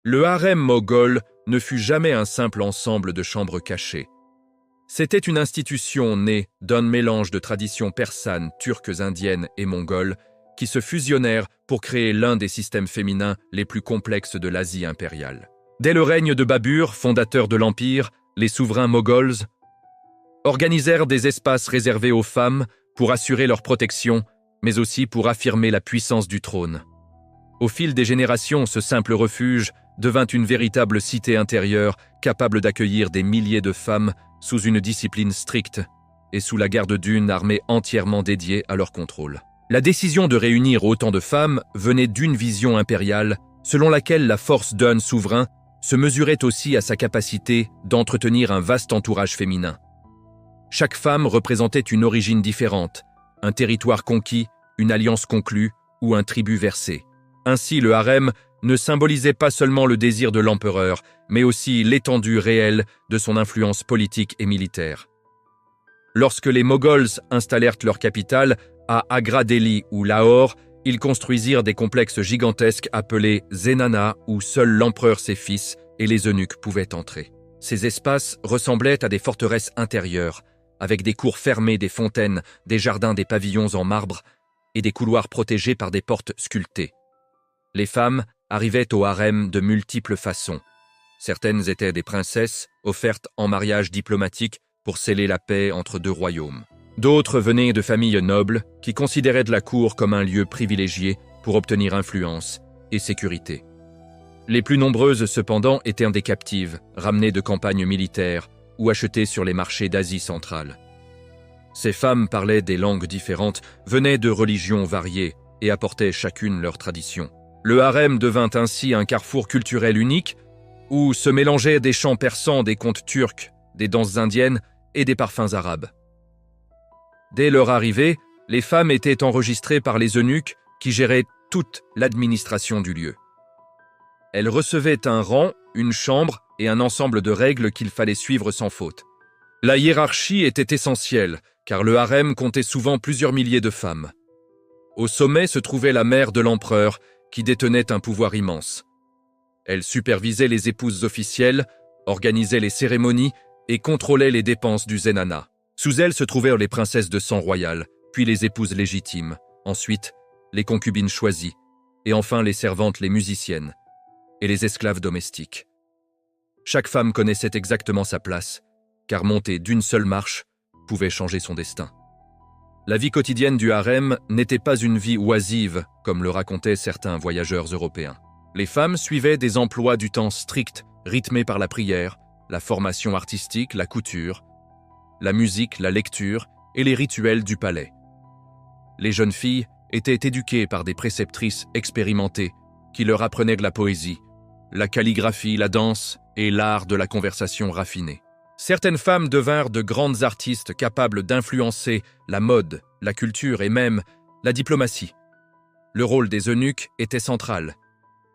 Le harem moghol ne fut jamais un simple ensemble de chambres cachées. C'était une institution née d'un mélange de traditions persanes, turques, indiennes et mongoles qui se fusionnèrent pour créer l'un des systèmes féminins les plus complexes de l'Asie impériale. Dès le règne de Babur, fondateur de l'Empire, les souverains moghols organisèrent des espaces réservés aux femmes pour assurer leur protection, mais aussi pour affirmer la puissance du trône. Au fil des générations, ce simple refuge devint une véritable cité intérieure capable d'accueillir des milliers de femmes sous une discipline stricte et sous la garde d'une armée entièrement dédiée à leur contrôle. La décision de réunir autant de femmes venait d'une vision impériale selon laquelle la force d'un souverain se mesurait aussi à sa capacité d'entretenir un vaste entourage féminin. Chaque femme représentait une origine différente, un territoire conquis, une alliance conclue ou un tribut versé. Ainsi, le harem ne symbolisait pas seulement le désir de l'empereur, mais aussi l'étendue réelle de son influence politique et militaire. Lorsque les Moghols installèrent leur capitale à Agra Delhi ou Lahore, ils construisirent des complexes gigantesques appelés zenana où seul l'empereur, ses fils et les eunuques pouvaient entrer. Ces espaces ressemblaient à des forteresses intérieures, avec des cours fermées, des fontaines, des jardins, des pavillons en marbre et des couloirs protégés par des portes sculptées. Les femmes arrivaient au harem de multiples façons. Certaines étaient des princesses, offertes en mariage diplomatique pour sceller la paix entre deux royaumes. D'autres venaient de familles nobles qui considéraient de la cour comme un lieu privilégié pour obtenir influence et sécurité. Les plus nombreuses, cependant, étaient des captives, ramenées de campagnes militaires ou achetées sur les marchés d'Asie centrale. Ces femmes parlaient des langues différentes, venaient de religions variées et apportaient chacune leur tradition. Le harem devint ainsi un carrefour culturel unique où se mélangeaient des chants persans, des contes turcs, des danses indiennes et des parfums arabes. Dès leur arrivée, les femmes étaient enregistrées par les eunuques qui géraient toute l'administration du lieu. Elles recevaient un rang, une chambre et un ensemble de règles qu'il fallait suivre sans faute. La hiérarchie était essentielle, car le harem comptait souvent plusieurs milliers de femmes. Au sommet se trouvait la mère de l'empereur, qui détenait un pouvoir immense. Elle supervisait les épouses officielles, organisait les cérémonies et contrôlait les dépenses du zenana. Sous elle se trouvèrent les princesses de sang royal, puis les épouses légitimes, ensuite les concubines choisies, et enfin les servantes, les musiciennes, et les esclaves domestiques. Chaque femme connaissait exactement sa place, car monter d'une seule marche pouvait changer son destin. La vie quotidienne du harem n'était pas une vie oisive, comme le racontaient certains voyageurs européens. Les femmes suivaient des emplois du temps stricts, rythmés par la prière, la formation artistique, la couture, la musique, la lecture et les rituels du palais. Les jeunes filles étaient éduquées par des préceptrices expérimentées qui leur apprenaient de la poésie, la calligraphie, la danse et l'art de la conversation raffinée. Certaines femmes devinrent de grandes artistes capables d'influencer la mode, la culture et même la diplomatie. Le rôle des eunuques était central.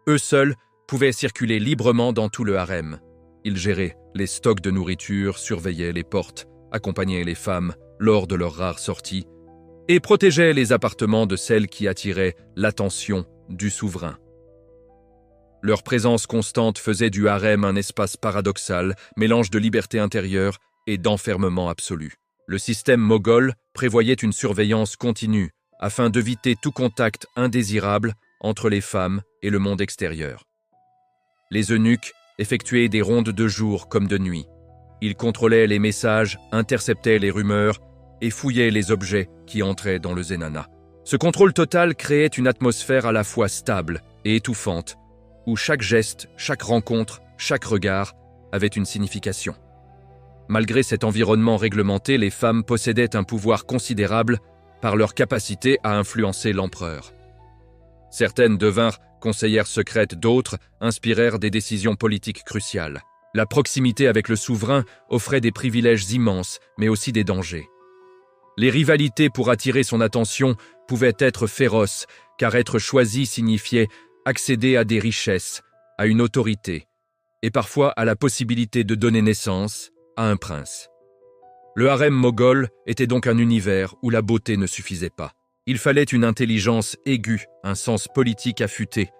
Eux seuls pouvaient circuler librement dans tout le harem. Ils géraient les stocks de nourriture, surveillaient les portes, accompagnaient les femmes lors de leurs rares sorties et protégeaient les appartements de celles qui attiraient l'attention du souverain. Leur présence constante faisait du harem un espace paradoxal, mélange de liberté intérieure et d'enfermement absolu. Le système moghol prévoyait une surveillance continue afin d'éviter tout contact indésirable entre les femmes et le monde extérieur. Les eunuques effectuaient des rondes de jour comme de nuit. Ils contrôlaient les messages, interceptaient les rumeurs et fouillaient les objets qui entraient dans le zenana. Ce contrôle total créait une atmosphère à la fois stable et étouffante, où chaque geste, chaque rencontre, chaque regard avait une signification. Malgré cet environnement réglementé, les femmes possédaient un pouvoir considérable par leur capacité à influencer l'empereur. Certaines devinrent conseillères secrètes, d'autres inspirèrent des décisions politiques cruciales. La proximité avec le souverain offrait des privilèges immenses, mais aussi des dangers. Les rivalités pour attirer son attention pouvaient être féroces, car être choisi signifiait accéder à des richesses, à une autorité, et parfois à la possibilité de donner naissance à un prince. Le harem moghol était donc un univers où la beauté ne suffisait pas. Il fallait une intelligence aiguë, un sens politique affûté,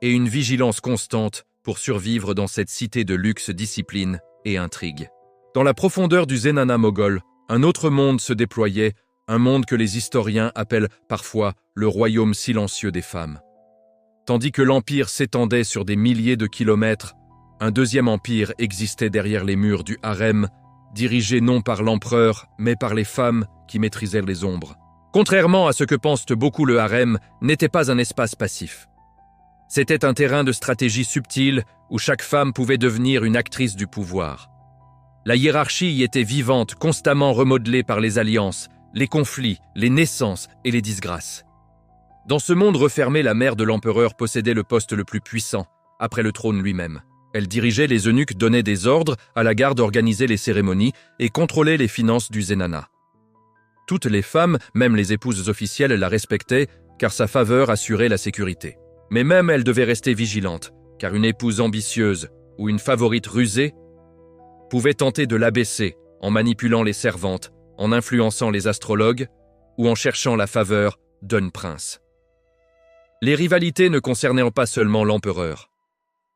et une vigilance constante pour survivre dans cette cité de luxe, discipline et intrigue. Dans la profondeur du Zenana moghol, un autre monde se déployait, un monde que les historiens appellent parfois le royaume silencieux des femmes. Tandis que l'empire s'étendait sur des milliers de kilomètres, un deuxième empire existait derrière les murs du harem, dirigé non par l'empereur, mais par les femmes qui maîtrisaient les ombres. Contrairement à ce que pensent beaucoup, le harem n'était pas un espace passif. C'était un terrain de stratégie subtile où chaque femme pouvait devenir une actrice du pouvoir. La hiérarchie y était vivante, constamment remodelée par les alliances, les conflits, les naissances et les disgrâces. Dans ce monde refermé, la mère de l'empereur possédait le poste le plus puissant, après le trône lui-même. Elle dirigeait les eunuques, donnait des ordres, à la garde organisait les cérémonies et contrôlait les finances du Zenana. Toutes les femmes, même les épouses officielles, la respectaient car sa faveur assurait la sécurité. Mais même elle devait rester vigilante, car une épouse ambitieuse ou une favorite rusée pouvait tenter de l'abaisser en manipulant les servantes, en influençant les astrologues ou en cherchant la faveur d'un prince. Les rivalités ne concernaient pas seulement l'empereur.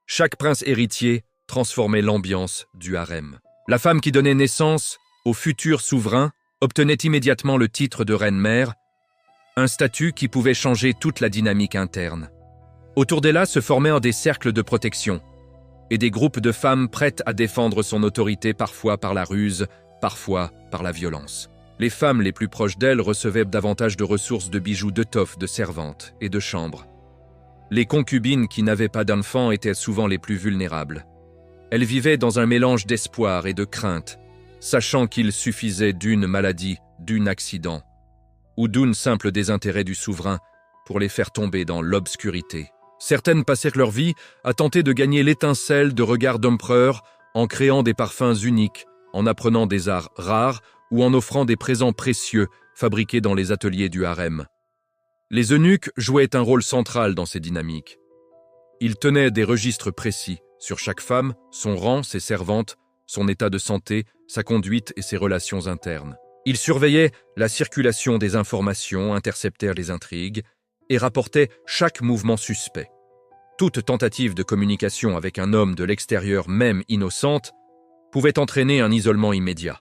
Chaque prince héritier transformait l'ambiance du harem. La femme qui donnait naissance au futur souverain obtenait immédiatement le titre de reine-mère, un statut qui pouvait changer toute la dynamique interne. Autour d'elle se formaient des cercles de protection et des groupes de femmes prêtes à défendre son autorité, parfois par la ruse, parfois par la violence. Les femmes les plus proches d'elle recevaient davantage de ressources, de bijoux, d'étoffes, de servantes et de chambres. Les concubines qui n'avaient pas d'enfants étaient souvent les plus vulnérables. Elles vivaient dans un mélange d'espoir et de crainte, sachant qu'il suffisait d'une maladie, d'un accident ou d'un simple désintérêt du souverain pour les faire tomber dans l'obscurité. Certaines passèrent leur vie à tenter de gagner l'étincelle de regard d'empereur en créant des parfums uniques, en apprenant des arts rares ou en offrant des présents précieux fabriqués dans les ateliers du harem. Les eunuques jouaient un rôle central dans ces dynamiques. Ils tenaient des registres précis sur chaque femme, son rang, ses servantes, son état de santé, sa conduite et ses relations internes. Ils surveillaient la circulation des informations, interceptèrent les intrigues et rapportaient chaque mouvement suspect. Toute tentative de communication avec un homme de l'extérieur, même innocente, pouvait entraîner un isolement immédiat.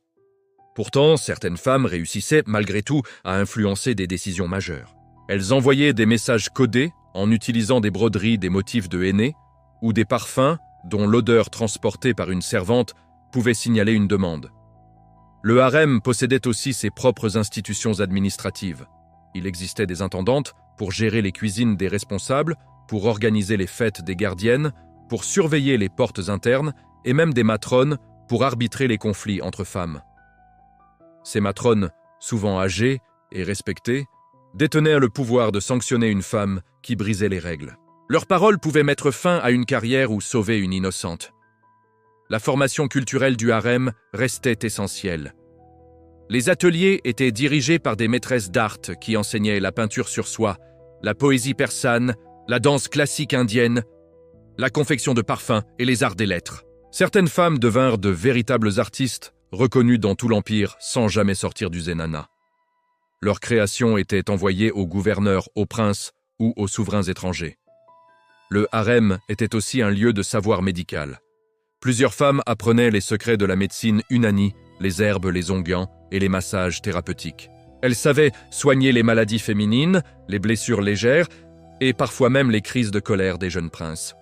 Pourtant, certaines femmes réussissaient malgré tout à influencer des décisions majeures. Elles envoyaient des messages codés en utilisant des broderies, des motifs de henné ou des parfums dont l'odeur transportée par une servante pouvait signaler une demande. Le harem possédait aussi ses propres institutions administratives. Il existait des intendantes pour gérer les cuisines des responsables, pour organiser les fêtes des gardiennes, pour surveiller les portes internes et même des matrones pour arbitrer les conflits entre femmes. Ces matrones, souvent âgées et respectées, détenaient le pouvoir de sanctionner une femme qui brisait les règles. Leurs paroles pouvaient mettre fin à une carrière ou sauver une innocente. La formation culturelle du harem restait essentielle. Les ateliers étaient dirigés par des maîtresses d'art qui enseignaient la peinture sur soie, la poésie persane, la danse classique indienne, la confection de parfums et les arts des lettres. Certaines femmes devinrent de véritables artistes, reconnus dans tout l'empire sans jamais sortir du Zenana. Leurs créations étaient envoyées aux gouverneurs, aux princes ou aux souverains étrangers. Le harem était aussi un lieu de savoir médical. Plusieurs femmes apprenaient les secrets de la médecine unani, les herbes, les onguents et les massages thérapeutiques. Elles savaient soigner les maladies féminines, les blessures légères et parfois même les crises de colère des jeunes princes.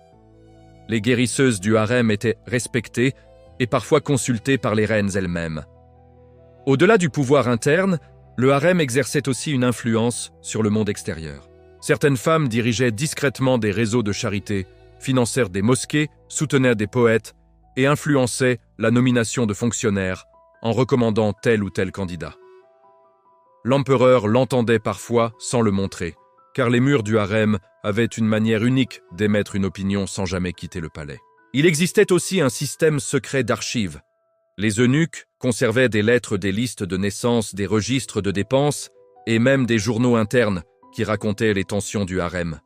Les guérisseuses du harem étaient respectées et parfois consultées par les reines elles-mêmes. Au-delà du pouvoir interne, le harem exerçait aussi une influence sur le monde extérieur. Certaines femmes dirigeaient discrètement des réseaux de charité, financèrent des mosquées, soutenaient des poètes et influençaient la nomination de fonctionnaires en recommandant tel ou tel candidat. L'empereur l'entendait parfois sans le montrer, car les murs du harem avaient une manière unique d'émettre une opinion sans jamais quitter le palais. Il existait aussi un système secret d'archives. Les eunuques conservaient des lettres, des listes de naissance, des registres de dépenses et même des journaux internes qui racontaient les tensions du harem.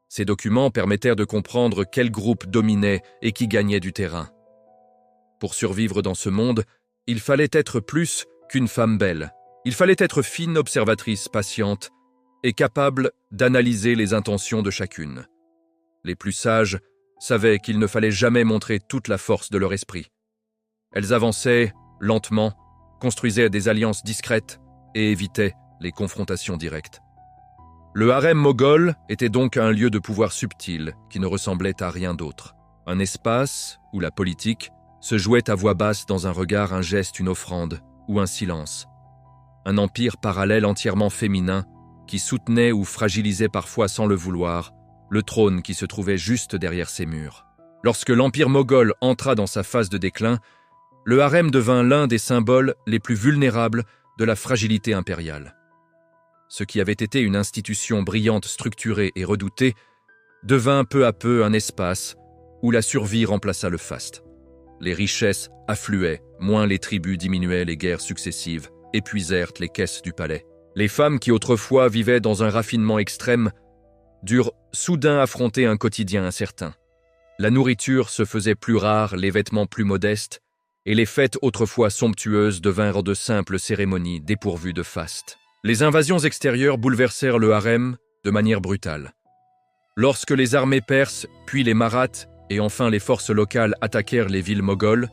Ces documents permettèrent de comprendre quel groupe dominait et qui gagnait du terrain. Pour survivre dans ce monde, il fallait être plus qu'une femme belle. Il fallait être fine, observatrice, patiente et capable d'analyser les intentions de chacune. Les plus sages savaient qu'il ne fallait jamais montrer toute la force de leur esprit. Elles avançaient lentement, construisaient des alliances discrètes et évitaient les confrontations directes. Le harem moghol était donc un lieu de pouvoir subtil qui ne ressemblait à rien d'autre. Un espace où la politique se jouait à voix basse dans un regard, un geste, une offrande ou un silence. Un empire parallèle entièrement féminin qui soutenait ou fragilisait parfois sans le vouloir le trône qui se trouvait juste derrière ses murs. Lorsque l'empire moghol entra dans sa phase de déclin, le harem devint l'un des symboles les plus vulnérables de la fragilité impériale. Ce qui avait été une institution brillante, structurée et redoutée, devint peu à peu un espace où la survie remplaça le faste. Les richesses affluaient, moins les tribus diminuaient, les guerres successives épuisèrent les caisses du palais. Les femmes qui autrefois vivaient dans un raffinement extrême durent soudain affronter un quotidien incertain. La nourriture se faisait plus rare, les vêtements plus modestes, et les fêtes autrefois somptueuses devinrent de simples cérémonies dépourvues de faste. Les invasions extérieures bouleversèrent le harem de manière brutale. Lorsque les armées perses, puis les Maraths et enfin les forces locales attaquèrent les villes mogholes,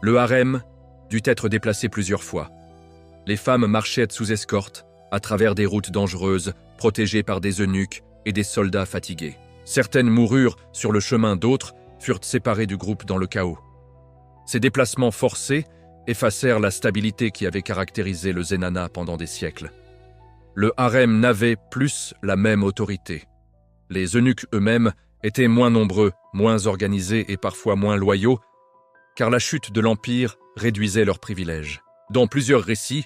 le harem dut être déplacé plusieurs fois. Les femmes marchaient sous escorte, à travers des routes dangereuses, protégées par des eunuques et des soldats fatigués. Certaines moururent sur le chemin, d'autres furent séparées du groupe dans le chaos. Ces déplacements forcés effacèrent la stabilité qui avait caractérisé le Zenana pendant des siècles. Le harem n'avait plus la même autorité. Les eunuques eux-mêmes étaient moins nombreux, moins organisés et parfois moins loyaux, car la chute de l'Empire réduisait leurs privilèges. Dans plusieurs récits,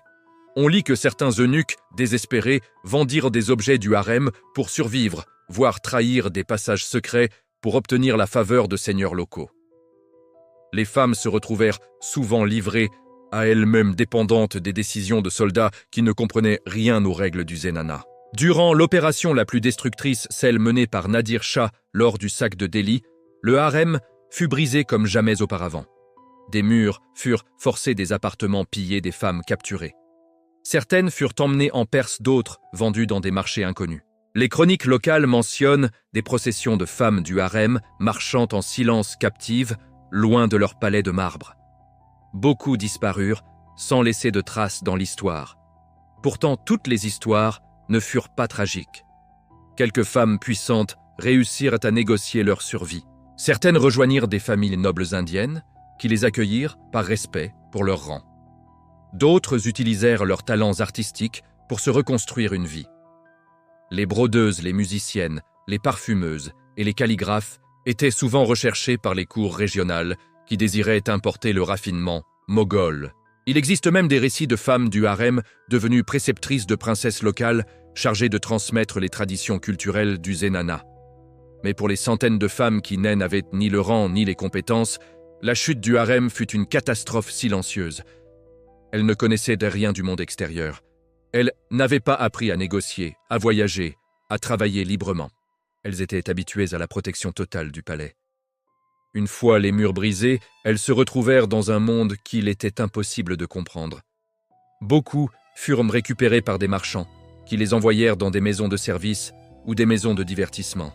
on lit que certains eunuques, désespérés, vendirent des objets du harem pour survivre, voire trahir des passages secrets pour obtenir la faveur de seigneurs locaux. Les femmes se retrouvèrent souvent livrées à elles-mêmes dépendantes des décisions de soldats qui ne comprenaient rien aux règles du Zenana. Durant l'opération la plus destructrice, celle menée par Nadir Shah lors du sac de Delhi, le harem fut brisé comme jamais auparavant. Des murs furent forcés, des appartements pillés, des femmes capturées. Certaines furent emmenées en Perse, d'autres vendues dans des marchés inconnus. Les chroniques locales mentionnent des processions de femmes du harem marchant en silence captives, loin de leur palais de marbre. Beaucoup disparurent, sans laisser de traces dans l'histoire. Pourtant, toutes les histoires ne furent pas tragiques. Quelques femmes puissantes réussirent à négocier leur survie. Certaines rejoignirent des familles nobles indiennes, qui les accueillirent par respect pour leur rang. D'autres utilisèrent leurs talents artistiques pour se reconstruire une vie. Les brodeuses, les musiciennes, les parfumeuses et les calligraphes étaient souvent recherchés par les cours régionales qui désiraient importer le raffinement moghol. Il existe même des récits de femmes du harem devenues préceptrices de princesses locales chargées de transmettre les traditions culturelles du Zenana. Mais pour les centaines de femmes qui n'avaient ni le rang ni les compétences, la chute du harem fut une catastrophe silencieuse. Elles ne connaissaient de rien du monde extérieur. Elles n'avaient pas appris à négocier, à voyager, à travailler librement. Elles étaient habituées à la protection totale du palais. Une fois les murs brisés, elles se retrouvèrent dans un monde qu'il était impossible de comprendre. Beaucoup furent récupérés par des marchands, qui les envoyèrent dans des maisons de service ou des maisons de divertissement.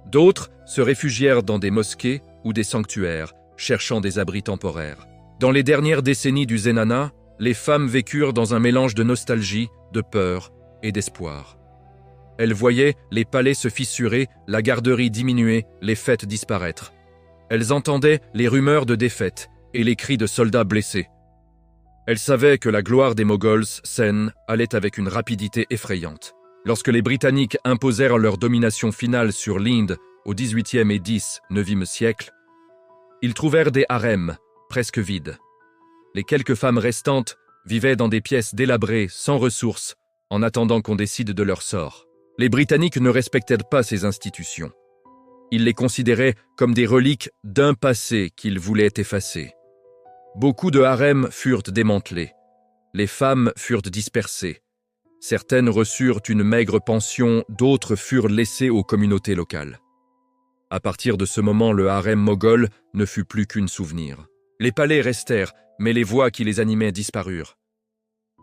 D'autres se réfugièrent dans des mosquées ou des sanctuaires, cherchant des abris temporaires. Dans les dernières décennies du Zenana, les femmes vécurent dans un mélange de nostalgie, de peur et d'espoir. Elles voyaient les palais se fissurer, la garderie diminuer, les fêtes disparaître. Elles entendaient les rumeurs de défaite et les cris de soldats blessés. Elles savaient que la gloire des Moghols Sen allait avec une rapidité effrayante. Lorsque les Britanniques imposèrent leur domination finale sur l'Inde au XVIIIe et XIXe siècle, ils trouvèrent des harems presque vides. Les quelques femmes restantes vivaient dans des pièces délabrées, sans ressources, en attendant qu'on décide de leur sort. Les Britanniques ne respectèrent pas ces institutions. Ils les considéraient comme des reliques d'un passé qu'ils voulaient effacer. Beaucoup de harems furent démantelés. Les femmes furent dispersées. Certaines reçurent une maigre pension, d'autres furent laissées aux communautés locales. À partir de ce moment, le harem moghol ne fut plus qu'un souvenir. Les palais restèrent, mais les voix qui les animaient disparurent.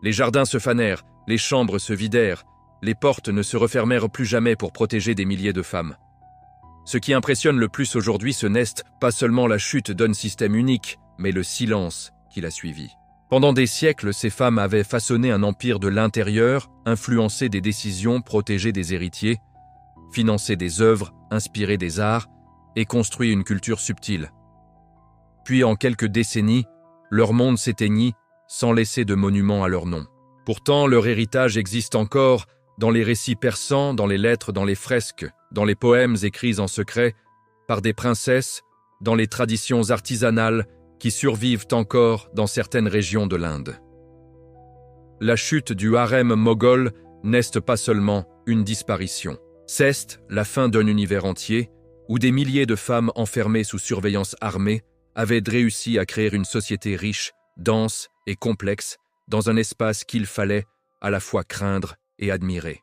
Les jardins se fanèrent, les chambres se vidèrent, les portes ne se refermèrent plus jamais pour protéger des milliers de femmes. Ce qui impressionne le plus aujourd'hui, ce n'est pas seulement la chute d'un système unique, mais le silence qui l'a suivi. Pendant des siècles, ces femmes avaient façonné un empire de l'intérieur, influencé des décisions, protégé des héritiers, financé des œuvres, inspiré des arts et construit une culture subtile. Puis, en quelques décennies, leur monde s'éteignit sans laisser de monument à leur nom. Pourtant, leur héritage existe encore dans les récits persans, dans les lettres, dans les fresques, dans les poèmes écrits en secret par des princesses, dans les traditions artisanales qui survivent encore dans certaines régions de l'Inde. La chute du harem moghol n'est pas seulement une disparition. C'est la fin d'un univers entier où des milliers de femmes enfermées sous surveillance armée avaient réussi à créer une société riche, dense et complexe dans un espace qu'il fallait à la fois craindre et admirer.